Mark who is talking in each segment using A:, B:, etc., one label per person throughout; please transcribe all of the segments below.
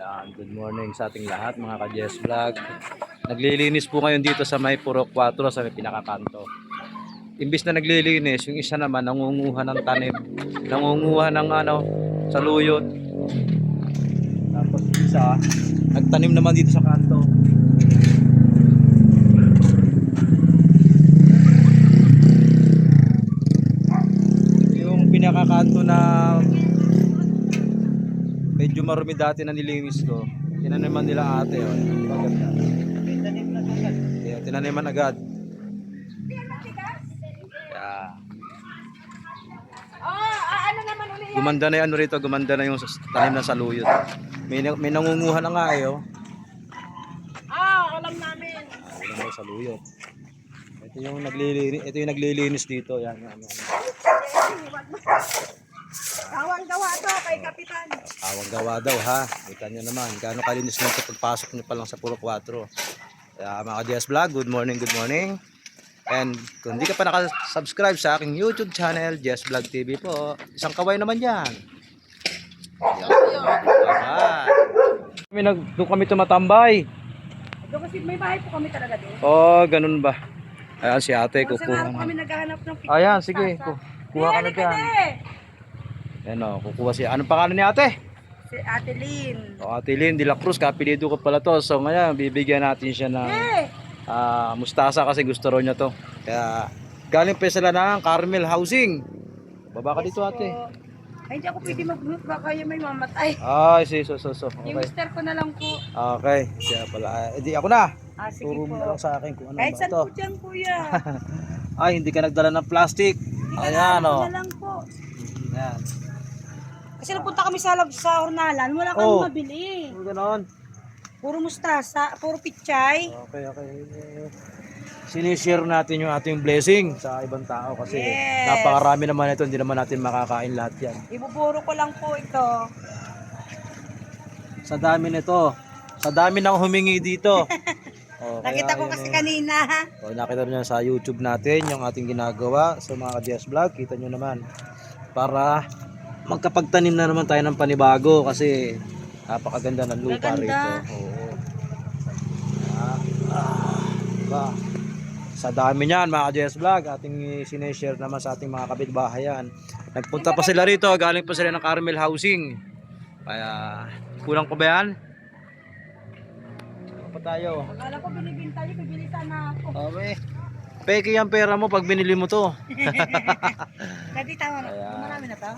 A: Ayan, good morning sa ating lahat mga ka-Jess Vlog. Naglilinis po ngayon dito sa may Purok 4 sa may pinakakanto. Imbis na naglilinis, yung isa naman nangunguha ng tanim, nangunguha ng saluyot. Tapos yung isa, nagtanim naman dito sa kanto. Yung pinakakanto na medyo marumi dati na nilinis ko. Tinaniman nila ate. Oh. Maganda. Yeah, tinaniman agad. Yeah.
B: Ano naman ulit yan?
A: Gumanda na yung rito. Gumanda na yung tanim na saluyot. May nangunguha na nga eh. Oh.
B: Alam namin.
A: Alam mo saluyot. Ito yung naglilinis dito. Yan.
B: Gawang-gawa to kay Kapitan.
A: Awang gawa daw ha. Kita nyo naman. Gaano kalinis nyo ito pagpasok nyo pa lang sa Purok 4. Kaya mga ka-Jess Vlog, good morning, good morning. And kung hindi ka pa nakasubscribe sa aking YouTube channel, Jess Vlog TV po. Isang kaway naman yan. Doon kami tumatambay.
B: Doon kasi may bahay po kami talaga doon.
A: Oh, ganun ba? Ayan si ate, kukuha
B: Kami
A: na.
B: naghahanap ng pizza.
A: Ayan, sige. Kuha ka na dyan. Ayan o, kukuha siya. Anong pangalan ni ate?
B: Si Ate Lynn.
A: O, Ate Lynn de la Cruz, kapilido ko pala to. So ngayon, bibigyan natin siya ng mustasa kasi gusto raw niya to. Kaya galing pa sila ng Carmel Housing. Baba ka dito ate.
B: Ay, hindi ako pwede mag-group. Baka yung may mamatay.
A: Ay, so.
B: Yung
A: Okay.
B: mister ko na lang po.
A: Okay, siya pala. Di ako na.
B: Sige
A: Turo
B: po.
A: mo na lang sa akin kung ano
B: Kahit
A: ba
B: saan
A: ito.
B: po dyan, kuya.
A: Ay, hindi ka nagdala ng plastic. Ayan o.
B: na lang po.
A: Ayan.
B: Kasi nagpunta kami sa Hornalan. Wala kami mabili.
A: Ganon.
B: Puro mustasa, puro pichay.
A: Okay. Sinishare natin yung ating blessing sa ibang tao kasi napakarami naman ito, hindi naman natin makakain lahat yan.
B: Ibuburo ko lang po ito.
A: Sa dami nito, sa dami nang humingi dito.
B: Nakita ko kasi kanina.
A: Nakita nyo sa YouTube natin yung ating ginagawa sa mga ka-Jess Vlog, kita nyo naman. Para magkapagtanim na naman tayo ng panibago kasi napakaganda ng lupa rito. Oo. Diba? Sa dami niyan mga ka-Jess Vlog, ating sineshare naman sa ating mga kapitbahayan. Nagpunta pa sila rito, galing pa sila ng Carmel Housing. Kaya kulang ko ba yan? Ano pa tayo?
B: Akala ko binibinta niyo, bibili sana ako.
A: Okay. Peke yung pera mo pag binili mo to.
B: Dati tama na. Marami na to.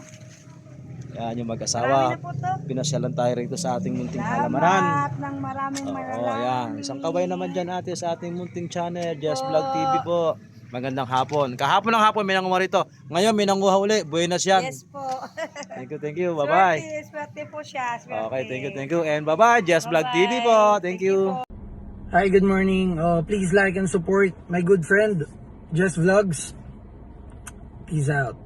A: Yan yung
B: Marami
A: mag-asawa.
B: na po to.
A: Pinasyalan tayo rito sa ating munting halamanan.
B: Salamat ng maraming
A: Yan. Isang kaway naman dyan ate sa ating munting channel, Jess Vlog TV po. Magandang hapon. Kahapon ng hapon may nanguha rito. Ngayon may nanguha uli. Buenas yan.
B: Yes po.
A: Thank you. Bye-bye.
B: Swerte po siya. Swerte.
A: Okay, thank you. And bye-bye. Jess Vlog TV po. Thank you.
C: Hi, good morning. Please like and support my good friend, Jess Vlogs. Peace out.